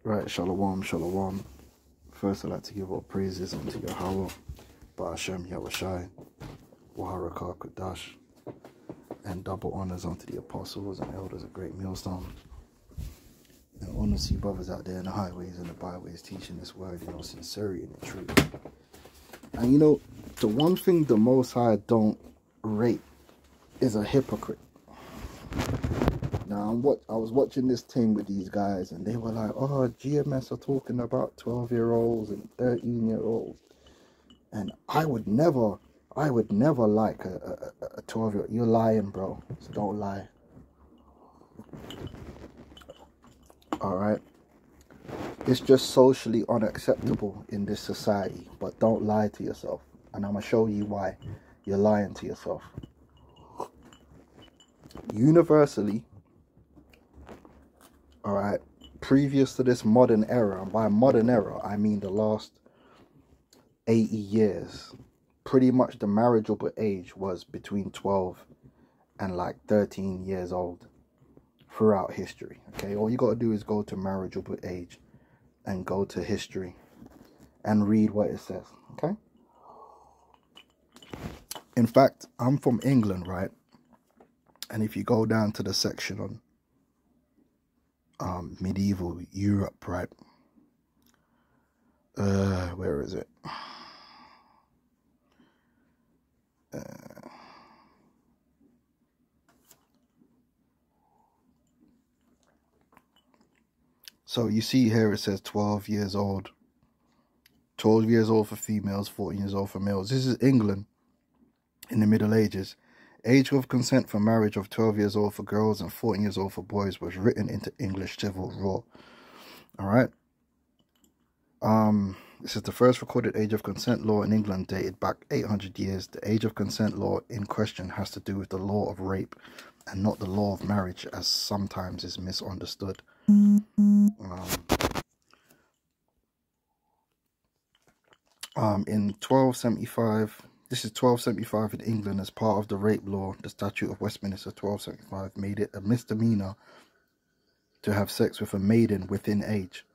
Right, shalom, shalom. First, I'd like to give all praises unto Yahweh, Ba'ashem Yahushai, Waharakah Kodash, and double honors unto the apostles and elders of Great Millstone. And honor to you brothers out there in the highways and the byways teaching this word in all sincerity and in truth. And you know, the one thing the Most High don't rate is a hypocrite. Now, I was watching this thing with these guys, and they were like, oh, GMS are talking about 12-year-olds and 13-year-olds. And I would never like a 12-year-old. You're lying, bro. So don't lie. Alright? It's just socially unacceptable in this society. But don't lie to yourself. And I'm going to show you why you're lying to yourself. Universally, alright, previous to this modern era, and by modern era, I mean the last 80 years, pretty much the marriageable age was between 12 and like 13 years old throughout history. Okay, all you got to do is go to marriageable age and go to history and read what it says. Okay, in fact, I'm from England, right? And if you go down to the section on medieval Europe, right? Where is it? So you see here it says 12 years old. 12 years old for females, 14 years old for males. This is England in the Middle Ages. Age of consent for marriage of 12 years old for girls and 14 years old for boys was written into English civil law. Alright. This is the first recorded age of consent law in England, dated back 800 years. The age of consent law in question has to do with the law of rape and not the law of marriage, as sometimes is misunderstood. In 1275, this is 1275 in England, as part of the rape law, the Statute of Westminster 1275 made it a misdemeanor to have sex with a maiden within age,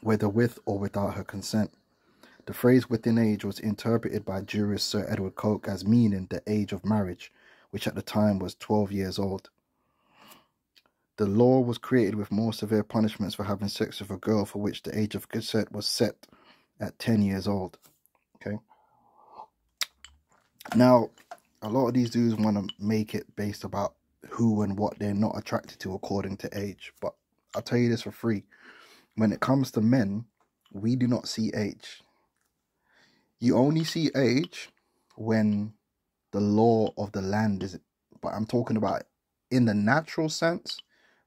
whether with or without her consent. The phrase within age was interpreted by jurist Sir Edward Coke as meaning the age of marriage, which at the time was 12 years old. The law was created with more severe punishments for having sex with a girl, for which the age of consent was set at 10 years old. Okay. Now, a lot of these dudes want to make it based about who and what they're not attracted to according to age. But I'll tell you this for free. When it comes to men, we do not see age. You only see age when the law of the land is... But I'm talking about in the natural sense,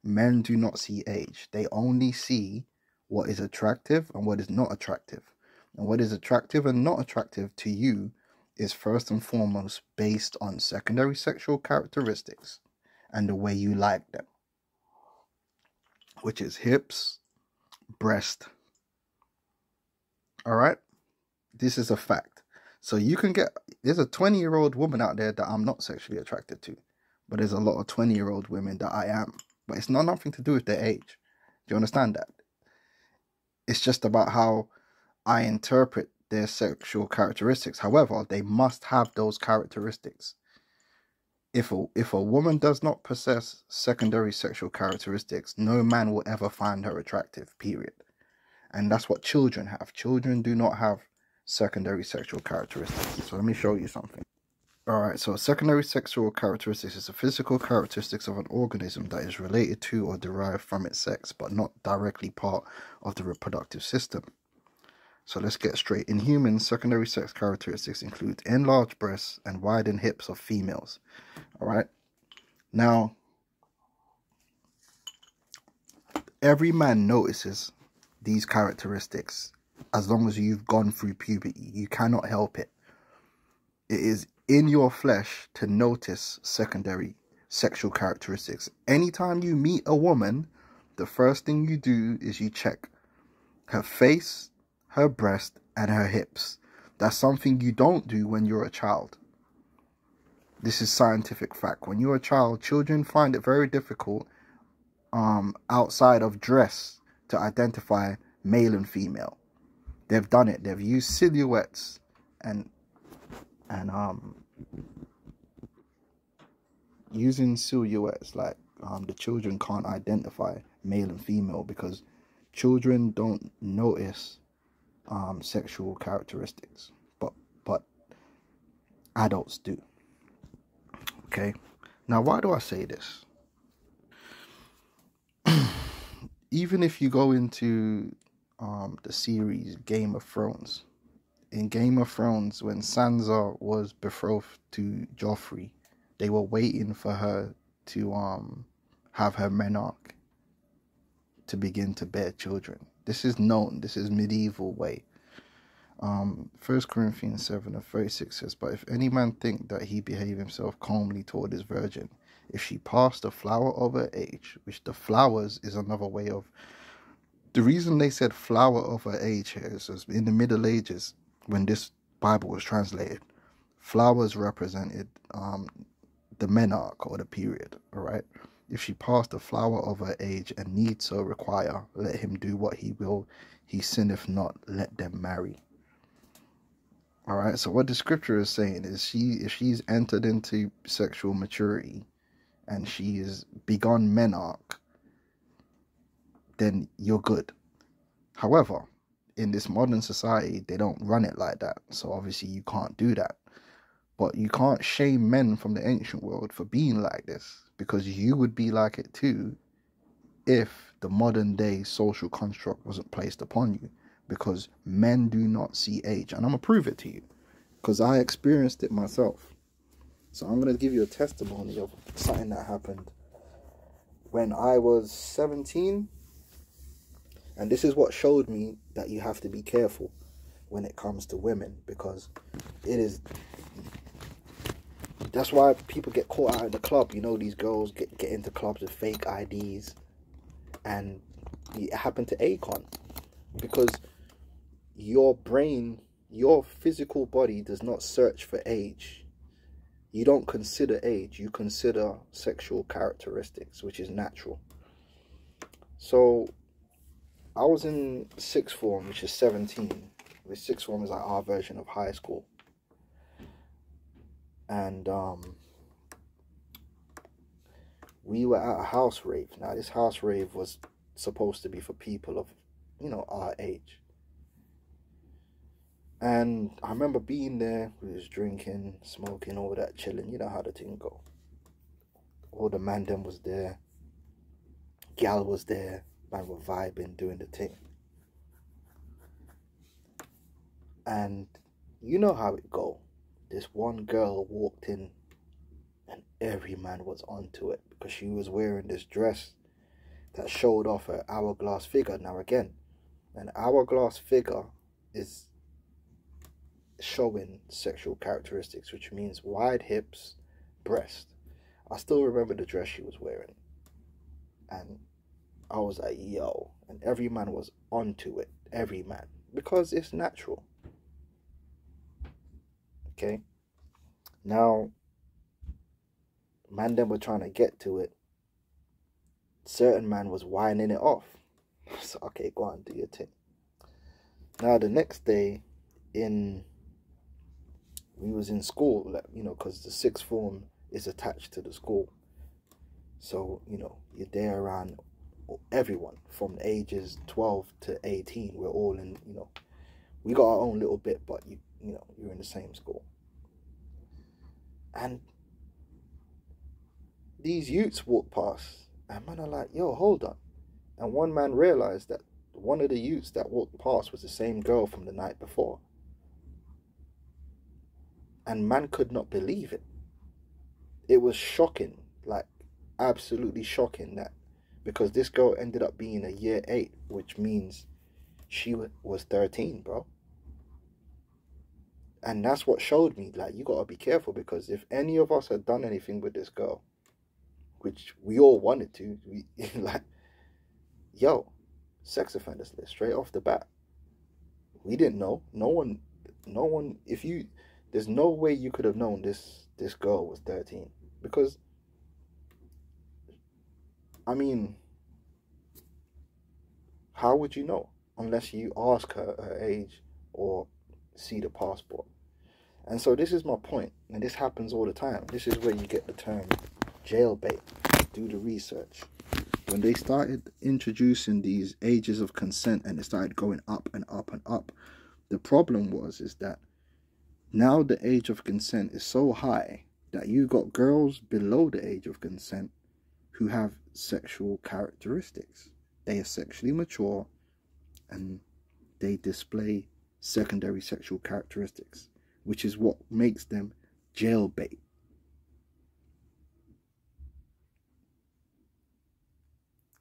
men do not see age. They only see what is attractive and what is not attractive. And what is attractive and not attractive to you is first and foremost based on secondary sexual characteristics and the way you like them, which is hips, breast. All right, this is a fact. So you can get, there's a 20-year-old woman out there that I'm not sexually attracted to, but there's a lot of 20-year-old women that I am. But it's not nothing to do with their age. Do you understand that? It's just about how I interpret their sexual characteristics. However, they must have those characteristics. If a woman does not possess secondary sexual characteristics, no man will ever find her attractive, period. And that's what children have. Children do not have secondary sexual characteristics. So let me show you something. Alright, so secondary sexual characteristics is the physical characteristics of an organism that is related to or derived from its sex, but not directly part of the reproductive system. So let's get straight. In humans, secondary sex characteristics include enlarged breasts and widened hips of females. Alright, now, every man notices these characteristics as long as you've gone through puberty. You cannot help it. It is in your flesh to notice secondary sexual characteristics. Anytime you meet a woman, the first thing you do is you check her face, her breast, and her hips. That's something you don't do when you're a child. This is scientific fact. When you're a child, children find it very difficult outside of dress to identify male and female. They've done it. They've used silhouettes and using silhouettes, like the children can't identify male and female because children don't notice sexual characteristics, but adults do. Okay, now why do I say this? Even if you go into the series Game of Thrones, in Game of Thrones, when Sansa was betrothed to Joffrey, they were waiting for her to have her menarche to begin to bear children. This is known. This is medieval way. 1 Corinthians 7:36 says, "But if any man think that he behave himself calmly toward his virgin, if she pass the flower of her age," which the flowers is another way of... The reason they said flower of her age here is in the Middle Ages, when this Bible was translated, flowers represented the menarche or the period, all right? If she passed the flower of her age and need so require, let him do what he will. He sinneth not, let them marry. All right, so what the scripture is saying is if she's entered into sexual maturity and she is begun menarche, then you're good. However, in this modern society, they don't run it like that. So obviously you can't do that. But you can't shame men from the ancient world for being like this, because you would be like it too if the modern day social construct wasn't placed upon you. Because men do not see age. And I'm going to prove it to you, because I experienced it myself. So I'm going to give you a testimony of something that happened when I was 17. And this is what showed me that you have to be careful when it comes to women, because it is... That's why people get caught out in the club. You know, these girls get into clubs with fake IDs. And it happened to Akon. Because your brain, your physical body does not search for age. You don't consider age. You consider sexual characteristics, which is natural. So I was in sixth form, which is 17. The sixth form is like our version of high school. And we were at a house rave. Now, this house rave was supposed to be for people of, you know, our age. And I remember being there. We was drinking, smoking, all that, chilling. You know how the thing go. All the man them was there. Gal was there. Man were vibing, doing the thing. And you know how it go. This one girl walked in and every man was onto it, because she was wearing this dress that showed off her hourglass figure. Now again, an hourglass figure is showing sexual characteristics, which means wide hips, breast. I still remember the dress she was wearing. And I was like, yo. And every man was onto it. Every man. Because it's natural. Okay? Now, man them were trying to get to it. Certain man was winding it off. So, okay, go on, do your thing. Now, the next day, we was in school, like, you know, because the sixth form is attached to the school. So, you know, you're there around everyone from ages 12 to 18. We're all in, you know, we got our own little bit, but you know, you're in the same school. And these youths walk past, and man are like, yo, hold on. And one man realized that one of the youths that walked past was the same girl from the night before. And man could not believe it. It was shocking, like absolutely shocking, that because this girl ended up being a year 8, which means she was 13, bro. And that's what showed me, like, you gotta be careful, because if any of us had done anything with this girl, which we all wanted to, like, yo, sex offenders list straight off the bat. We didn't know. No one, there's no way you could have known this girl was 13, because, I mean, How would you know? Unless you ask her her age or see the passport. And so this is my point, and this happens all the time. This is where you get the term jailbait. Do the research. When they started introducing these ages of consent and it started going up and up and up, the problem is that now the age of consent is so high that you got girls below the age of consent who have sexual characteristics. They are sexually mature and they display secondary sexual characteristics, which is what makes them jailbait.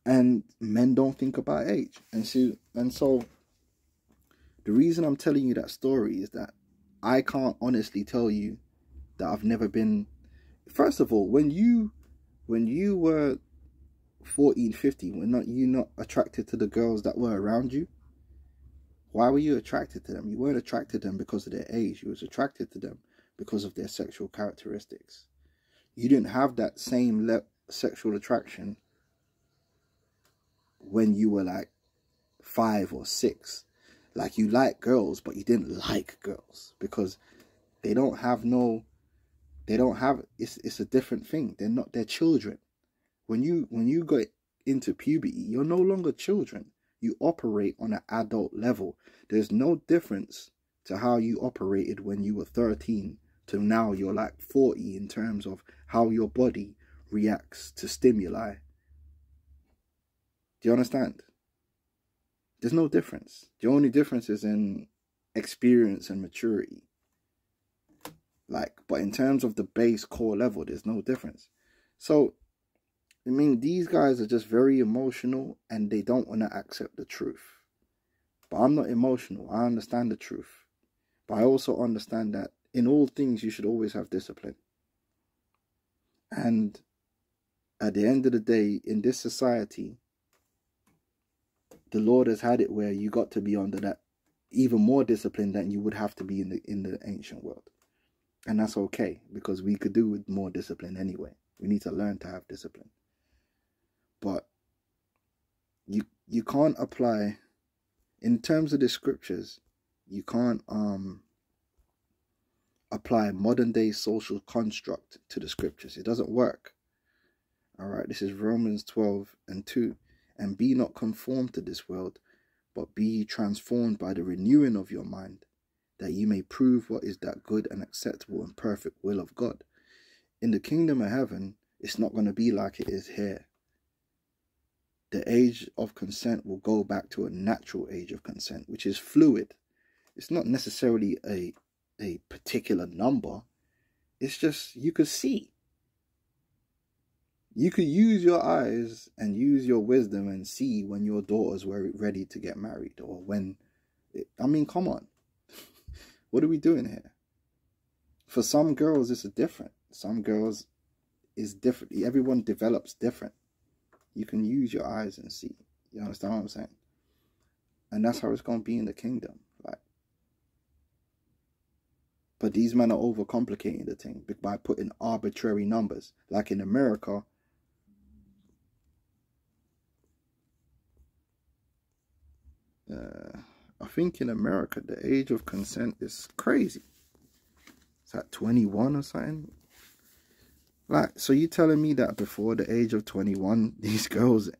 And men don't think about age. And so the reason I'm telling you that story is that I can't honestly tell you that I've never been. First of all, when you were 14, 15, were you not attracted to the girls that were around you? Why were you attracted to them? You weren't attracted to them because of their age. You was attracted to them because of their sexual characteristics. You didn't have that same sexual attraction when you were like 5 or 6. Like, you like girls, but you didn't like girls because it's a different thing. They're not their children. When you go into puberty, you're no longer children. You operate on an adult level. There's no difference to how you operated when you were 13 to now you're like 40 in terms of how your body reacts to stimuli. Do you understand? There's no difference. The only difference is in experience and maturity. But in terms of the base core level, there's no difference. So, I mean, these guys are just very emotional and they don't want to accept the truth. But I'm not emotional. I understand the truth. But I also understand that in all things, you should always have discipline. And at the end of the day, in this society, the Lord has had it where you got to be under that even more discipline than you would have to be in the ancient world. And that's okay, because we could do with more discipline anyway. We need to learn to have discipline. But you can't apply, in terms of the scriptures, you can't apply modern day social construct to the scriptures. It doesn't work. All right, this is Romans 12:2. And be not conformed to this world, but be ye transformed by the renewing of your mind, that ye may prove what is that good and acceptable and perfect will of God. In the kingdom of heaven, it's not going to be like it is here. The age of consent will go back to a natural age of consent, which is fluid. It's not necessarily a particular number. It's just, you could see. You could use your eyes and use your wisdom and see when your daughters were ready to get married, or when, I mean, come on. What are we doing here? For some girls, it's different. Some girls is different. Everyone develops different. You can use your eyes and see. You understand what I'm saying? And that's how it's going to be in the kingdom. But these men are overcomplicating the thing by putting arbitrary numbers. Like in America, I think in America, the age of consent is crazy. It's at 21 or something. So you telling me that before the age of 21, these girls,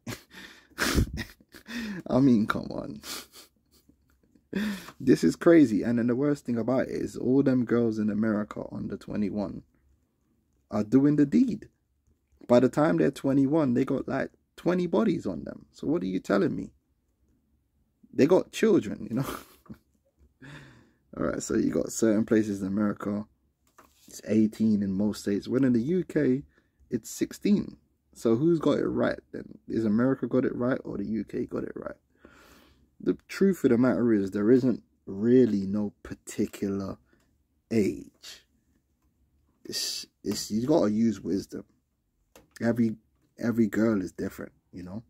I mean, come on. This is crazy. And then the worst thing about it is all them girls in America under 21 are doing the deed. By the time they're 21, they got like 20 bodies on them. So what are you telling me? They got children, you know. All right, so you got certain places in America, it's 18 in most states. When in the UK, it's 16. So who's got it right then? Is America got it right or the UK got it right? The truth of the matter is there isn't really no particular age. It's you got to use wisdom. Every girl is different, you know.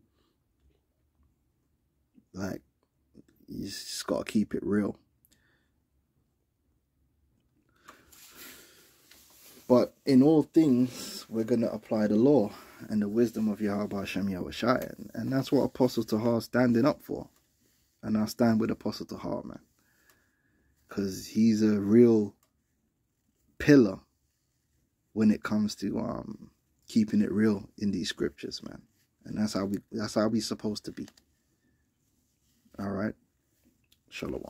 Like, you just got to keep it real. But in all things, we're going to apply the law and the wisdom of Yahweh Hashem Yahushai. And that's what Apostle Tahar is standing up for. And I stand with Apostle Tahar, man. Because he's a real pillar when it comes to keeping it real in these scriptures, man. And that's how we supposed to be. All right. Shalom.